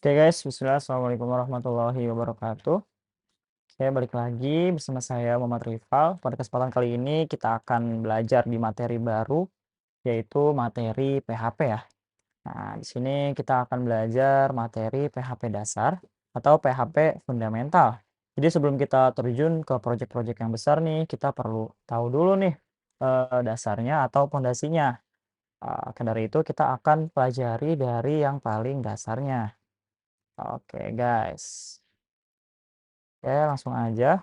Oke guys, bismillah, assalamualaikum warahmatullahi wabarakatuh. Oke, balik lagi bersama saya Muhammad Rifal. Pada kesempatan kali ini kita akan belajar di materi baru, yaitu materi PHP ya. Nah, di sini kita akan belajar materi PHP dasar atau PHP fundamental. Jadi sebelum kita terjun ke proyek-proyek yang besar nih, kita perlu tahu dulu nih dasarnya atau pondasinya. Maka dari itu kita akan pelajari dari yang paling dasarnya. Oke guys. Oke, langsung aja.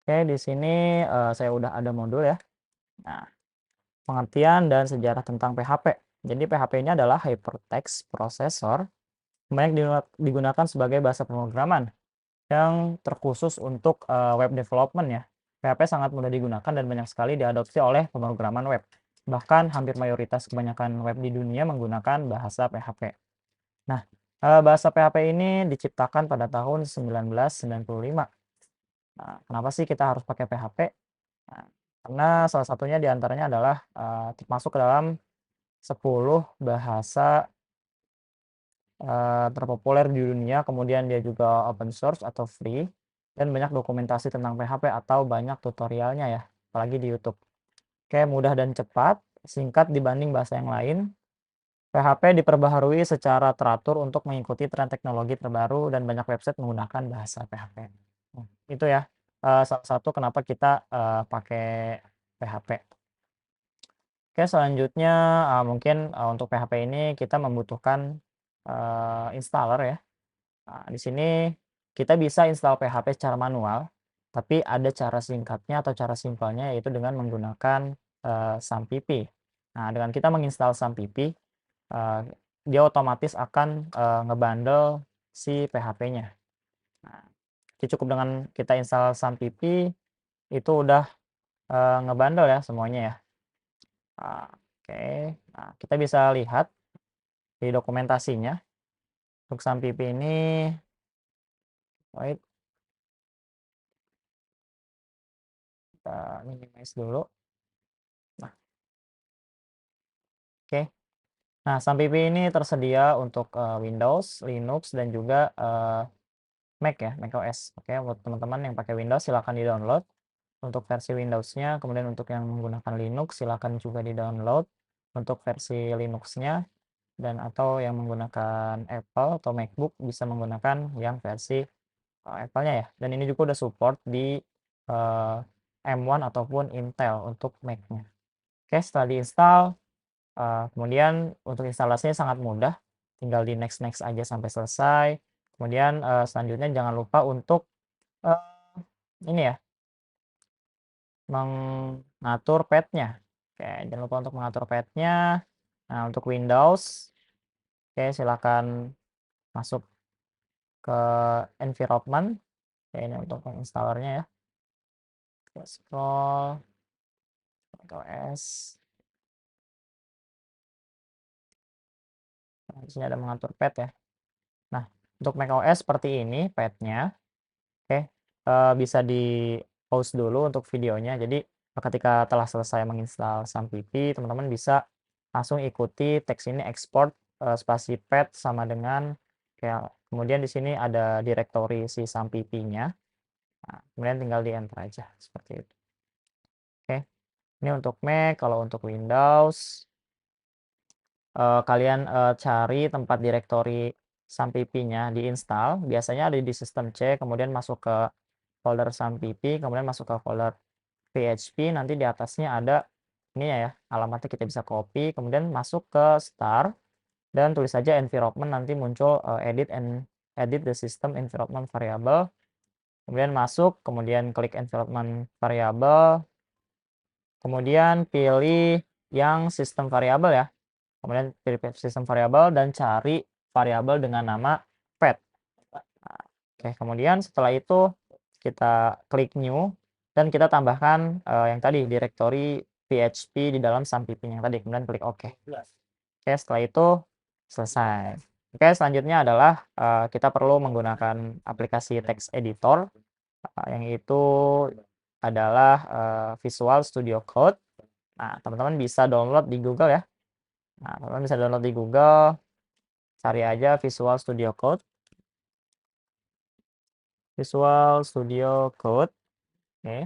Oke, di sini, saya udah ada modul ya. Nah, pengertian dan sejarah tentang PHP. Jadi PHP ini adalah Hypertext Processor, banyak digunakan sebagai bahasa pemrograman yang terkhusus untuk, web development ya. PHP sangat mudah digunakan dan banyak sekali diadopsi oleh pemrograman web. Bahkan hampir mayoritas kebanyakan web di dunia menggunakan bahasa PHP. Nah, bahasa PHP ini diciptakan pada tahun 1995. Nah, kenapa sih kita harus pakai PHP? Nah, karena salah satunya di antaranya adalah, termasuk ke dalam 10 bahasa, terpopuler di dunia, kemudian dia juga open source atau free, dan banyak dokumentasi tentang PHP atau banyak tutorialnya ya, apalagi di YouTube. Oke, mudah dan cepat, singkat dibanding bahasa yang lain, PHP diperbaharui secara teratur untuk mengikuti tren teknologi terbaru dan banyak website menggunakan bahasa PHP. Itu ya, salah satu kenapa kita, pakai PHP. Oke, selanjutnya, mungkin, untuk PHP ini kita membutuhkan, installer ya. Nah, di sini kita bisa install PHP secara manual, tapi ada cara singkatnya atau cara simpelnya yaitu dengan menggunakan, SAMPP. Nah, dengan kita menginstal SAMPP, dia otomatis akan, ngebundle si PHP-nya. Nah, jadi cukup dengan kita install SAMPP, itu udah, ngebundle ya semuanya ya. Oke, nah kita bisa lihat di dokumentasinya, untuk SAMPP ini wait, kita minimize dulu. Nah, oke. Nah, SAMPP ini tersedia untuk, Windows, Linux, dan juga, Mac ya, macOS. Oke, buat teman-teman yang pakai Windows silahkan di-download untuk versi Windows-nya, kemudian untuk yang menggunakan Linux silahkan juga di-download untuk versi Linux-nya, dan atau yang menggunakan Apple atau MacBook bisa menggunakan yang versi, Apple-nya ya, dan ini juga udah support di, eee, M1 ataupun Intel untuk Mac-nya. Oke, setelah di-install, kemudian untuk instalasinya sangat mudah, tinggal di next-next aja sampai selesai. Kemudian, selanjutnya jangan lupa untuk, eee, ini ya, mengatur path-nya. Oke, jangan lupa untuk mengatur path-nya. Nah, untuk Windows, oke silakan masuk ke environment, ya ini untuk menginstallernya ya. Kita scroll, macOS. Nah, di sini ada mengatur path ya. Nah, untuk macOS seperti ini path-nya. Oke, bisa di-pause dulu untuk videonya. Jadi, ketika telah selesai menginstal SAMPP, teman-teman bisa langsung ikuti teks ini export, spasi path sama dengan kayak kemudian di sini ada directory si SAMPP-nya. Nah, kemudian tinggal di-enter aja, seperti itu. Oke, ini untuk Mac, kalau untuk Windows, kalian, cari tempat directory SAMPP-nya, di-install, biasanya ada di sistem C, kemudian masuk ke folder SAMPP, kemudian masuk ke folder PHP, nanti di atasnya ada ini ya, alamatnya kita bisa copy, kemudian masuk ke start dan tulis saja environment, nanti muncul, edit the system environment variable, kemudian masuk, kemudian klik environment variable, kemudian pilih yang sistem variable ya, kemudian pilih sistem variable dan cari variabel dengan nama path. Nah, oke, kemudian setelah itu kita klik new dan kita tambahkan, yang tadi directory PHP di dalam SAMPP yang tadi, kemudian klik OK. Oke, setelah itu selesai. Oke, selanjutnya adalah, kita perlu menggunakan aplikasi text editor, yang itu adalah, Visual Studio Code. Nah, teman-teman bisa download di Google ya. Nah, teman-teman bisa download di Google. cari aja Visual Studio Code. Visual Studio Code, oke.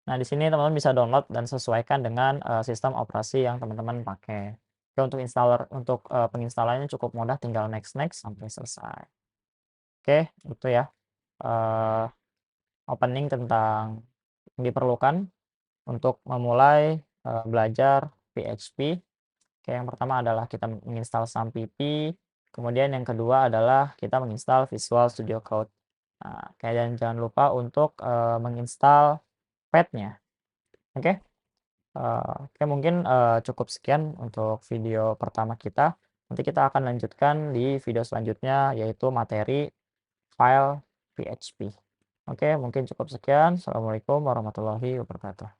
Nah, di sini teman-teman bisa download dan sesuaikan dengan, sistem operasi yang teman-teman pakai. Oke, untuk penginstalannya cukup mudah, tinggal next next sampai selesai. Oke, itu ya, eee, opening tentang yang diperlukan untuk memulai, belajar PHP. Oke, yang pertama adalah kita menginstal SAMPP, kemudian yang kedua adalah kita menginstal Visual Studio Code. Nah, oke, dan jangan lupa untuk, menginstal Path-nya, oke? Oke, mungkin, cukup sekian untuk video pertama kita. Nanti kita akan lanjutkan di video selanjutnya, yaitu materi file PHP. Oke, mungkin cukup sekian. Assalamualaikum warahmatullahi wabarakatuh.